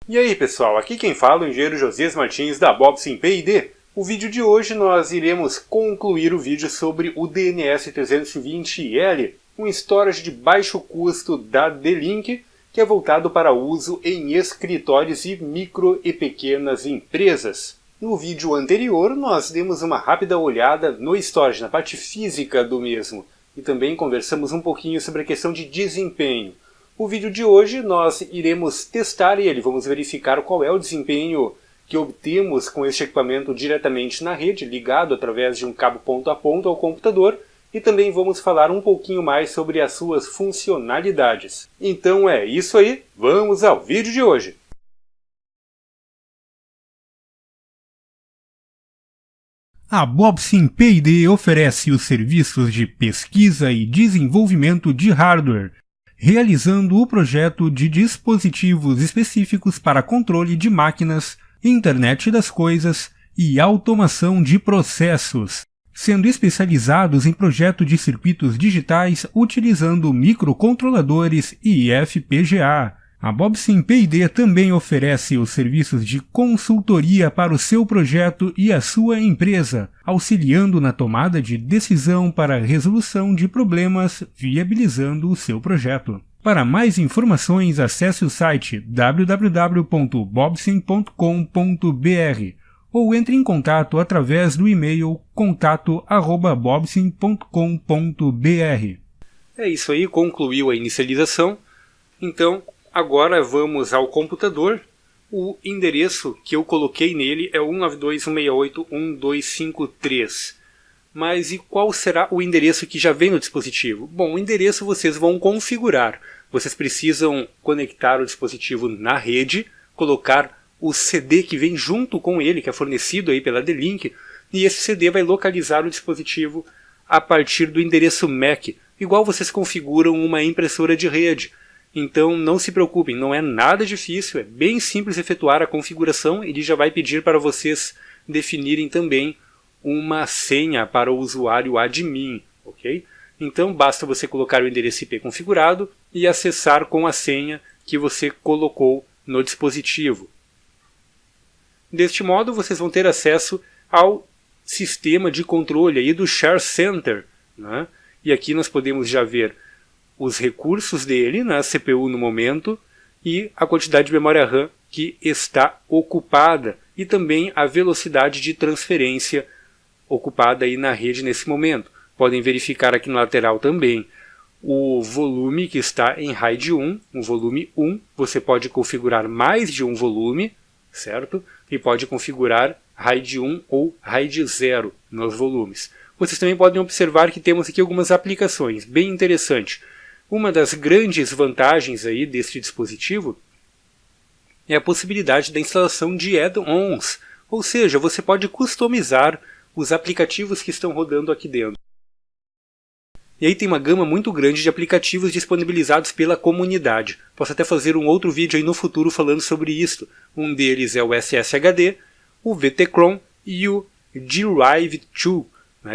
E aí pessoal, aqui quem fala é o engenheiro Josias Martins da Bobsin P&D. O vídeo de hoje nós iremos concluir o vídeo sobre o DNS 320L, um storage de baixo custo da D-Link, que é voltado para uso em escritórios e micro e pequenas empresas. No vídeo anterior nós demos uma rápida olhada no storage, na parte física do mesmo, e também conversamos um pouquinho sobre a questão de desempenho. O vídeo de hoje nós iremos testar ele, vamos verificar qual é o desempenho que obtemos com este equipamento diretamente na rede, ligado através de um cabo ponto a ponto ao computador, e também vamos falar um pouquinho mais sobre as suas funcionalidades. Então é isso aí, vamos ao vídeo de hoje! A Bobsin P&D oferece os serviços de pesquisa e desenvolvimento de hardware, realizando o projeto de dispositivos específicos para controle de máquinas, internet das coisas e automação de processos, sendo especializados em projeto de circuitos digitais utilizando microcontroladores e FPGA. A Bobsin P&D também oferece os serviços de consultoria para o seu projeto e a sua empresa, auxiliando na tomada de decisão para a resolução de problemas, viabilizando o seu projeto. Para mais informações, acesse o site www.bobsin.com.br ou entre em contato através do e-mail contato@bobsin.com.br. É isso aí, concluiu a inicialização. Então, agora vamos ao computador. O endereço que eu coloquei nele é 192.168.1.253. Mas e qual será o endereço que já vem no dispositivo? Bom, o endereço vocês vão configurar. Vocês precisam conectar o dispositivo na rede, colocar o CD que vem junto com ele, que é fornecido aí pela D-Link, e esse CD vai localizar o dispositivo a partir do endereço MAC, igual vocês configuram uma impressora de rede. Então não se preocupem, não é nada difícil, é bem simples efetuar a configuração. Ele já vai pedir para vocês definirem também uma senha para o usuário admin, ok? Então basta você colocar o endereço IP configurado e acessar com a senha que você colocou no dispositivo. Deste modo vocês vão ter acesso ao sistema de controle aí do Share Center, né? E aqui nós podemos já ver os recursos dele, na CPU no momento, e a quantidade de memória RAM que está ocupada, e também a velocidade de transferência ocupada aí na rede nesse momento. Podem verificar aqui na lateral também o volume que está em RAID 1, o volume 1. Você pode configurar mais de um volume, certo? E pode configurar RAID 1 ou RAID 0 nos volumes. Vocês também podem observar que temos aqui algumas aplicações, bem interessante. Uma das grandes vantagens aí deste dispositivo é a possibilidade da instalação de add-ons, ou seja, você pode customizar os aplicativos que estão rodando aqui dentro. E aí tem uma gama muito grande de aplicativos disponibilizados pela comunidade. Posso até fazer um outro vídeo aí no futuro falando sobre isso. Um deles é o SSHD, o VTCron e o Drive2,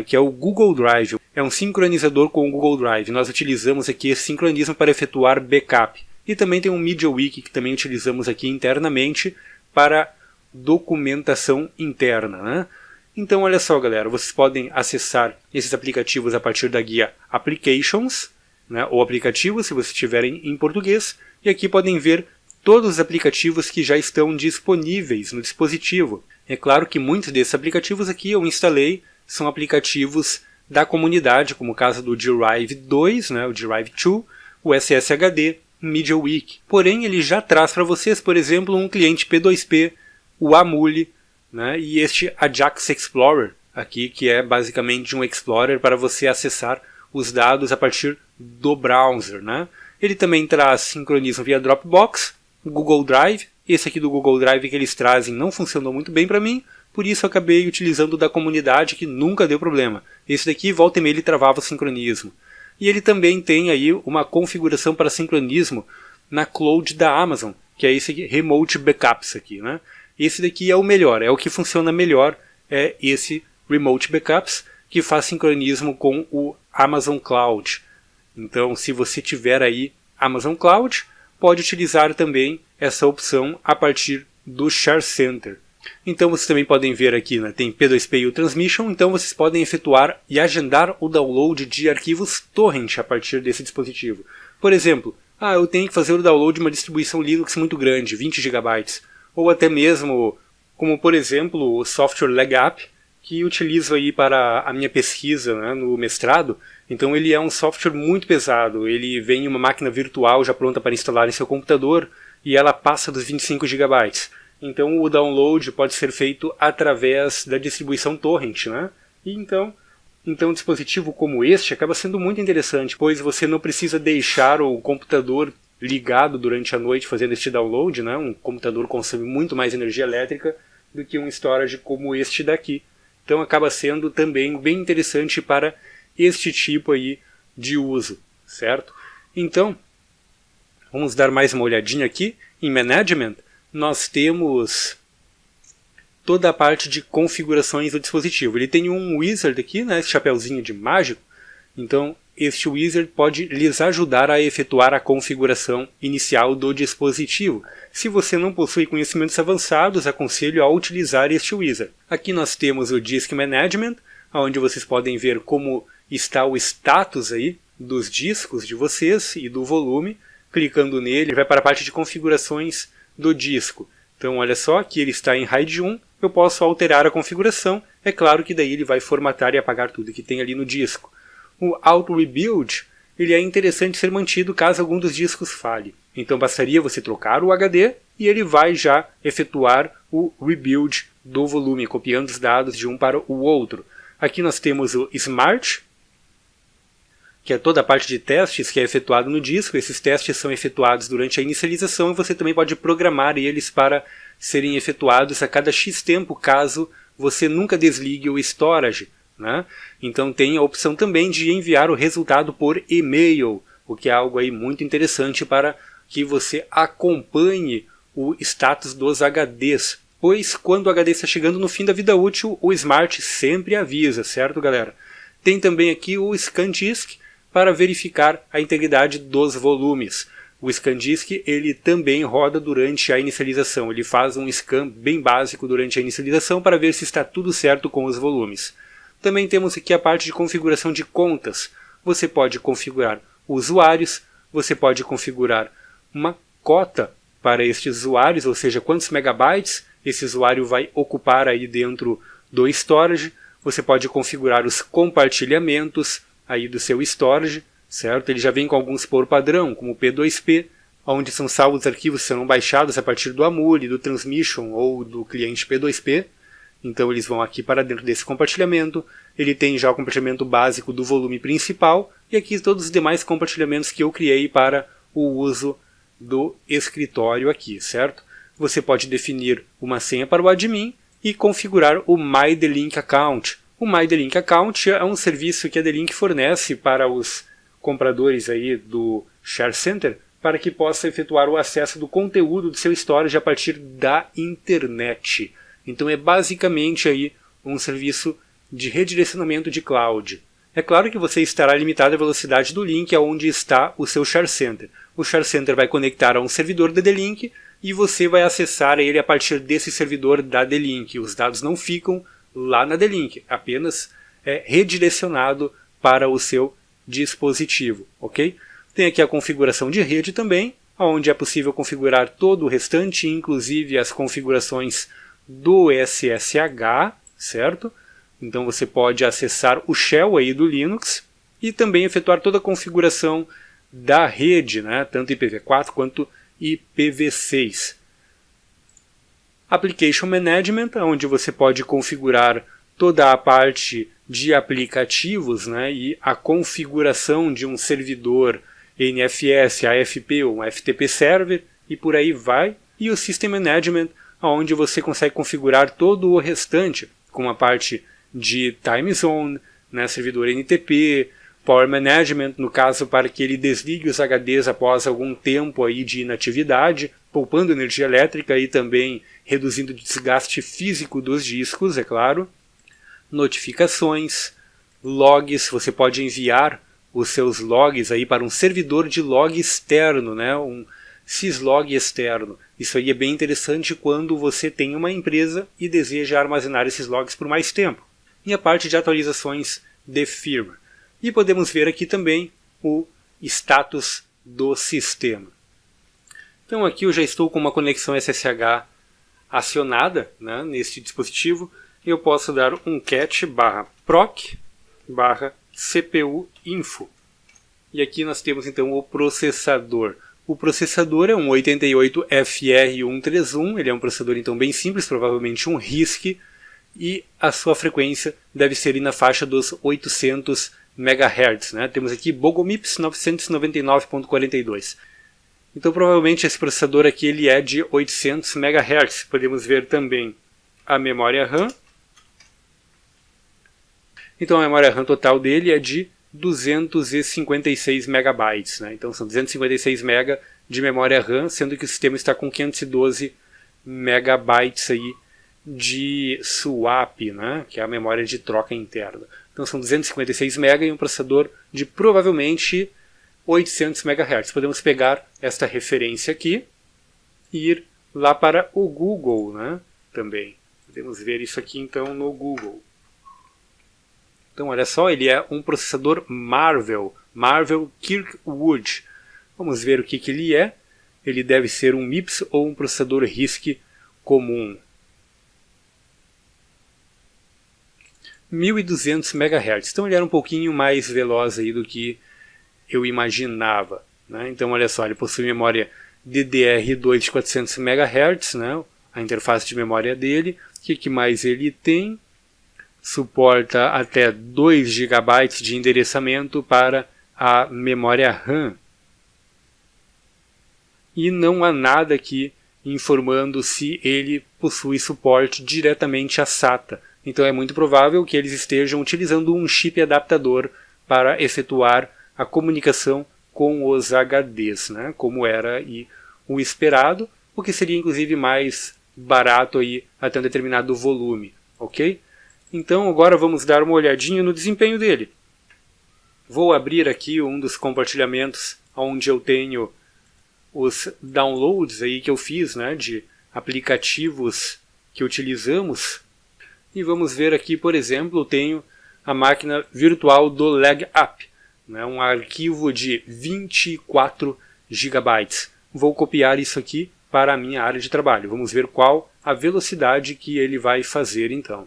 que é o Google Drive. É um sincronizador com o Google Drive. Nós utilizamos aqui esse sincronismo para efetuar backup. E também tem um MediaWiki que também utilizamos aqui internamente para documentação interna, né? Então olha só galera, vocês podem acessar esses aplicativos a partir da guia Applications, né, ou aplicativos se vocês tiverem em português, e aqui podem ver todos os aplicativos que já estão disponíveis no dispositivo. É claro que muitos desses aplicativos aqui eu instalei, são aplicativos da comunidade, como o caso do Drive2, né, o Drive2, o SSHD, o MediaWiki. Porém, ele já traz para vocês, por exemplo, um cliente P2P, o Amuli, né, e este Ajax Explorer, aqui, que é basicamente um Explorer para você acessar os dados a partir do browser. Né. Ele também traz sincronismo via Dropbox, Google Drive. Esse aqui do Google Drive que eles trazem não funcionou muito bem para mim, por isso eu acabei utilizando o da comunidade, que nunca deu problema. Esse daqui, volta e meia, ele travava o sincronismo. E ele também tem aí uma configuração para sincronismo na cloud da Amazon, que é esse aqui, Remote Backups aqui, né? Esse daqui é o melhor, é o que funciona melhor, é esse Remote Backups, que faz sincronismo com o Amazon Cloud. Então, se você tiver aí Amazon Cloud, pode utilizar também essa opção a partir do Share Center. Então vocês também podem ver aqui, né, tem P2P e o Transmission, então vocês podem efetuar e agendar o download de arquivos torrent a partir desse dispositivo. Por exemplo, eu tenho que fazer o download de uma distribuição Linux muito grande, 20 GB, ou até mesmo, como por exemplo, o software LegApp, que utilizo aí para a minha pesquisa, né, no mestrado. Então ele é um software muito pesado, ele vem em uma máquina virtual já pronta para instalar em seu computador e ela passa dos 25 GB. Então o download pode ser feito através da distribuição torrent, né? E então um dispositivo como este acaba sendo muito interessante, pois você não precisa deixar o computador ligado durante a noite fazendo este download, né? Um computador consome muito mais energia elétrica do que um storage como este daqui. Então acaba sendo também bem interessante para este tipo aí de uso, certo? Então, vamos dar mais uma olhadinha aqui. Em Management, nós temos toda a parte de configurações do dispositivo. Ele tem um wizard aqui, né, esse chapeuzinho de mágico. Então, este wizard pode lhes ajudar a efetuar a configuração inicial do dispositivo. Se você não possui conhecimentos avançados, aconselho a utilizar este wizard. Aqui nós temos o Disk Management, onde vocês podem ver como está o status aí dos discos de vocês e do volume. Clicando nele, vai para a parte de configurações do disco. Então olha só, aqui ele está em RAID 1, eu posso alterar a configuração, é claro que daí ele vai formatar e apagar tudo que tem ali no disco. O Auto Rebuild, ele é interessante ser mantido caso algum dos discos falhe. Então bastaria você trocar o HD e ele vai já efetuar o rebuild do volume, copiando os dados de um para o outro. Aqui nós temos o Smart, que é toda a parte de testes que é efetuado no disco. Esses testes são efetuados durante a inicialização e você também pode programar eles para serem efetuados a cada X tempo, caso você nunca desligue o storage, né? Então tem a opção também de enviar o resultado por e-mail, o que é algo aí muito interessante para que você acompanhe o status dos HDs, pois quando o HD está chegando no fim da vida útil, o Smart sempre avisa, certo, galera? Tem também aqui o ScanDisk, para verificar a integridade dos volumes. O ScanDisk ele também roda durante a inicialização, ele faz um scan bem básico durante a inicialização para ver se está tudo certo com os volumes. Também temos aqui a parte de configuração de contas. Você pode configurar usuários, você pode configurar uma cota para estes usuários, ou seja, quantos megabytes esse usuário vai ocupar aí dentro do storage. Você pode configurar os compartilhamentos aí do seu storage, certo? Ele já vem com alguns por padrão, como o P2P, onde são salvos arquivos que serão baixados a partir do Amule, do Transmission ou do cliente P2P. Então eles vão aqui para dentro desse compartilhamento. Ele tem já o compartilhamento básico do volume principal e aqui todos os demais compartilhamentos que eu criei para o uso do escritório aqui, certo? Você pode definir uma senha para o admin e configurar o My The Link Account. O My The Link Account é um serviço que a The Link fornece para os compradores aí do Share Center para que possa efetuar o acesso do conteúdo do seu storage a partir da internet. Então é basicamente aí um serviço de redirecionamento de cloud. É claro que você estará limitado à velocidade do link aonde está o seu Share Center. O Share Center vai conectar a um servidor da The Link e você vai acessar ele a partir desse servidor da The Link. Os dados não ficam lá na The Link, apenas é redirecionado para o seu dispositivo, ok? Tem aqui a configuração de rede também, onde é possível configurar todo o restante, inclusive as configurações do SSH, certo? Então você pode acessar o shell aí do Linux e também efetuar toda a configuração da rede, né? Tanto IPv4 quanto IPv6. Application Management, onde você pode configurar toda a parte de aplicativos, né, e a configuração de um servidor NFS, AFP ou um FTP Server e por aí vai. E o System Management, onde você consegue configurar todo o restante, com a parte de Time Zone, né, servidor NTP, Power Management, no caso para que ele desligue os HDs após algum tempo aí de inatividade, poupando energia elétrica e também reduzindo o desgaste físico dos discos, é claro. Notificações, logs, você pode enviar os seus logs aí para um servidor de log externo, né? syslog externo. Isso aí é bem interessante quando você tem uma empresa e deseja armazenar esses logs por mais tempo. E a parte de atualizações de firmware. E podemos ver aqui também o status do sistema. Então aqui eu já estou com uma conexão SSH acionada, né, neste dispositivo. Eu posso dar um cat /proc /cpu info. E aqui nós temos então o processador. O processador é um 88FR131, ele é um processador então bem simples, provavelmente um RISC, e a sua frequência deve ser na faixa dos 800 MHz. Né? Temos aqui Bogomips 999.42. Então provavelmente esse processador aqui ele é de 800 MHz. Podemos ver também a memória RAM. Então a memória RAM total dele é de 256 MB. Né? Então são 256 MB de memória RAM, sendo que o sistema está com 512 MB aí de swap, né? Que é a memória de troca interna. Então são 256 MB e um processador de provavelmente 800 MHz. Podemos pegar esta referência aqui e ir lá para o Google, né? Também. Podemos ver isso aqui então no Google. Então olha só, ele é um processador Marvell Kirkwood. Vamos ver o que ele é. Ele deve ser um MIPS ou um processador RISC comum. 1200 MHz. Então ele era um pouquinho mais veloz aí do que eu imaginava. Né? Então olha só, ele possui memória DDR2 de 400 MHz, né? A interface de memória dele. O que mais ele tem? Suporta até 2 GB de endereçamento para a memória RAM. E não há nada aqui informando se ele possui suporte diretamente a SATA. Então é muito provável que eles estejam utilizando um chip adaptador para efetuar a comunicação com os HDs, né? Como era aí o esperado, o que seria inclusive mais barato aí até um determinado volume, ok? Então agora vamos dar uma olhadinha no desempenho dele. Vou abrir aqui um dos compartilhamentos onde eu tenho os downloads aí que eu fiz, né, de aplicativos que utilizamos. E vamos ver aqui, por exemplo, eu tenho a máquina virtual do LegUp, né, um arquivo de 24 GB. Vou copiar isso aqui para a minha área de trabalho. Vamos ver qual a velocidade que ele vai fazer então.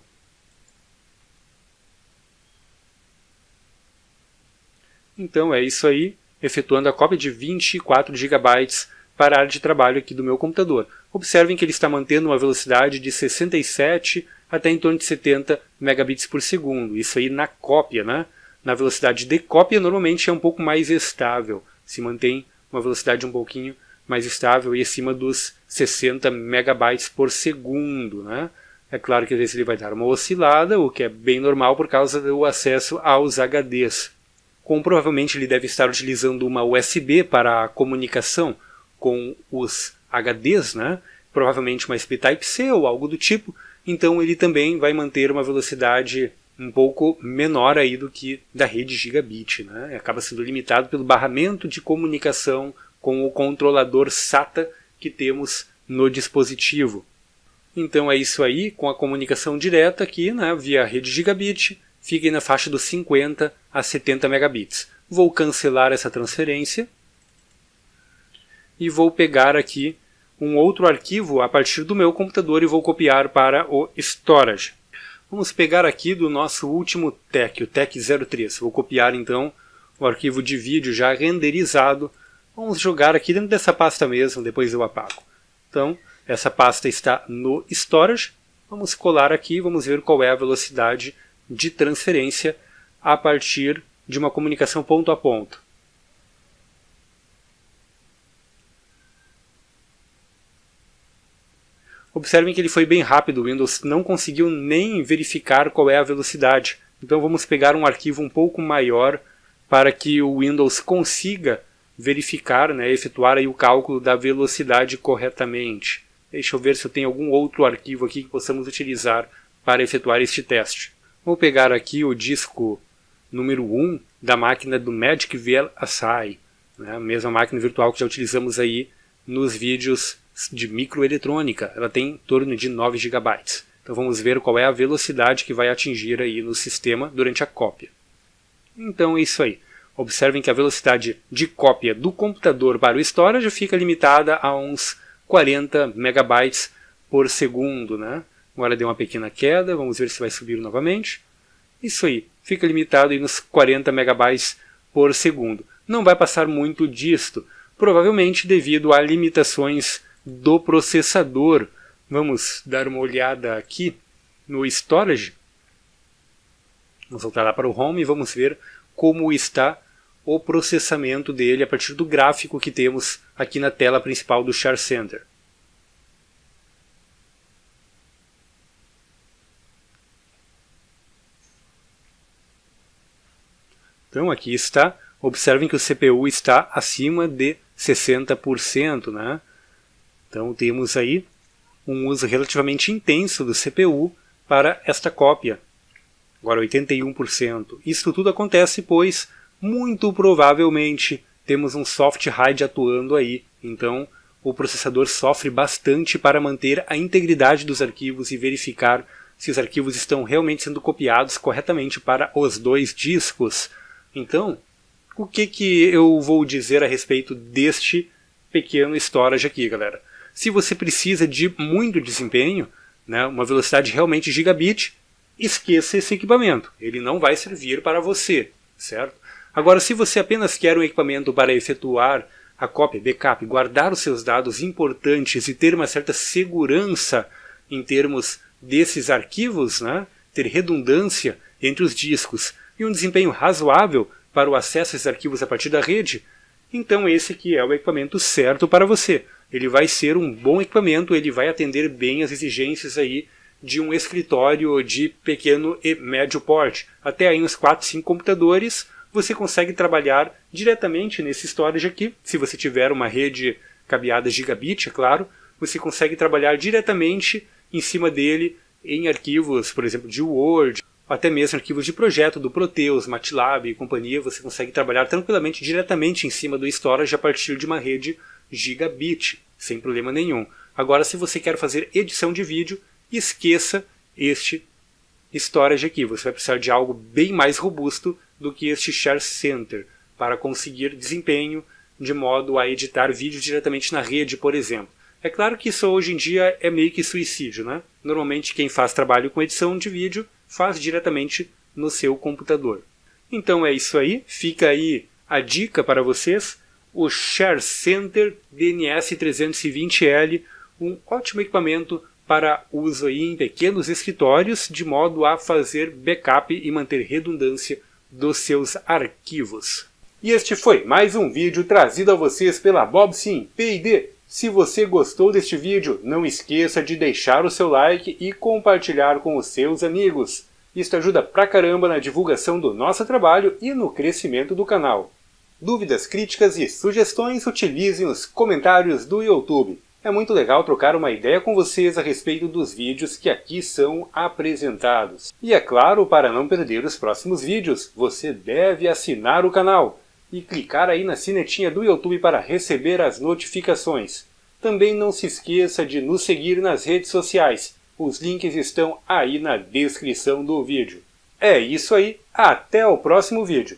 Então é isso aí, efetuando a cópia de 24 GB para a área de trabalho aqui do meu computador. Observem que ele está mantendo uma velocidade de 67 até em torno de 70 megabits por segundo. Isso aí na cópia, né? Na velocidade de cópia normalmente é um pouco mais estável. Se mantém uma velocidade um pouquinho mais estável e acima dos 60 megabytes por segundo, né? É claro que às vezes ele vai dar uma oscilada, o que é bem normal por causa do acesso aos HDs. Como provavelmente ele deve estar utilizando uma USB para a comunicação com os HDs, né? Provavelmente uma USB Type-C ou algo do tipo, então ele também vai manter uma velocidade um pouco menor aí do que da rede Gigabit, né? Acaba sendo limitado pelo barramento de comunicação com o controlador SATA que temos no dispositivo. Então é isso aí, com a comunicação direta aqui, né, via rede Gigabit, fiquem na faixa dos 50 a 70 megabits. Vou cancelar essa transferência e vou pegar aqui um outro arquivo a partir do meu computador e vou copiar para o storage. Vamos pegar aqui do nosso último TEC, o TEC03. Vou copiar então o arquivo de vídeo já renderizado. Vamos jogar aqui dentro dessa pasta mesmo, depois eu apago. Então, essa pasta está no storage. Vamos colar aqui e vamos ver qual é a velocidade de transferência a partir de uma comunicação ponto a ponto. Observem que ele foi bem rápido, o Windows não conseguiu nem verificar qual é a velocidade. Então vamos pegar um arquivo um pouco maior para que o Windows consiga verificar, né, efetuar aí o cálculo da velocidade corretamente. Deixa eu ver se eu tenho algum outro arquivo aqui que possamos utilizar para efetuar este teste. Vou pegar aqui o disco número 1 da máquina do Magic VLSI, né, a mesma máquina virtual que já utilizamos aí nos vídeos de microeletrônica. Ela tem em torno de 9 GB. Então vamos ver qual é a velocidade que vai atingir aí no sistema durante a cópia. Então é isso aí. Observem que a velocidade de cópia do computador para o storage fica limitada a uns 40 megabytes por segundo, né? Agora deu uma pequena queda, vamos ver se vai subir novamente. Isso aí, fica limitado aí nos 40 megabytes por segundo. Não vai passar muito disto, provavelmente devido a limitações do processador. Vamos dar uma olhada aqui no storage. Vamos voltar lá para o home e vamos ver como está o processamento dele a partir do gráfico que temos aqui na tela principal do Share Center. Então aqui está, observem que o CPU está acima de 60%, né? Então temos aí um uso relativamente intenso do CPU para esta cópia. Agora 81%. Isso tudo acontece pois, muito provavelmente, temos um soft RAID atuando aí. Então o processador sofre bastante para manter a integridade dos arquivos e verificar se os arquivos estão realmente sendo copiados corretamente para os dois discos. Então, o que eu vou dizer a respeito deste pequeno storage aqui, galera? Se você precisa de muito desempenho, né, uma velocidade realmente gigabit, esqueça esse equipamento. Ele não vai servir para você, certo? Agora, se você apenas quer um equipamento para efetuar a cópia, backup, guardar os seus dados importantes e ter uma certa segurança em termos desses arquivos, né, ter redundância entre os discos e um desempenho razoável para o acesso a esses arquivos a partir da rede, então esse aqui é o equipamento certo para você. Ele vai ser um bom equipamento, ele vai atender bem as exigências aí de um escritório de pequeno e médio porte. Até aí uns 4, 5 computadores, você consegue trabalhar diretamente nesse storage aqui. Se você tiver uma rede cabeada gigabit, é claro, você consegue trabalhar diretamente em cima dele em arquivos, por exemplo, de Word, até mesmo arquivos de projeto do Proteus, MATLAB e companhia. Você consegue trabalhar tranquilamente diretamente em cima do storage a partir de uma rede gigabit, sem problema nenhum. Agora, se você quer fazer edição de vídeo, esqueça este storage aqui. Você vai precisar de algo bem mais robusto do que este Share Center para conseguir desempenho de modo a editar vídeos diretamente na rede, por exemplo. É claro que isso hoje em dia é meio que suicídio, né? Normalmente quem faz trabalho com edição de vídeo faz diretamente no seu computador. Então é isso aí, fica aí a dica para vocês, o Share Center DNS320L, um ótimo equipamento para uso aí em pequenos escritórios, de modo a fazer backup e manter redundância dos seus arquivos. E este foi mais um vídeo trazido a vocês pela Bobsim P&D. Se você gostou deste vídeo, não esqueça de deixar o seu like e compartilhar com os seus amigos. Isso ajuda pra caramba na divulgação do nosso trabalho e no crescimento do canal. Dúvidas, críticas e sugestões, utilizem os comentários do YouTube. É muito legal trocar uma ideia com vocês a respeito dos vídeos que aqui são apresentados. E é claro, para não perder os próximos vídeos, você deve assinar o canal e clicar aí na sinetinha do YouTube para receber as notificações. Também não se esqueça de nos seguir nas redes sociais. Os links estão aí na descrição do vídeo. É isso aí, até o próximo vídeo.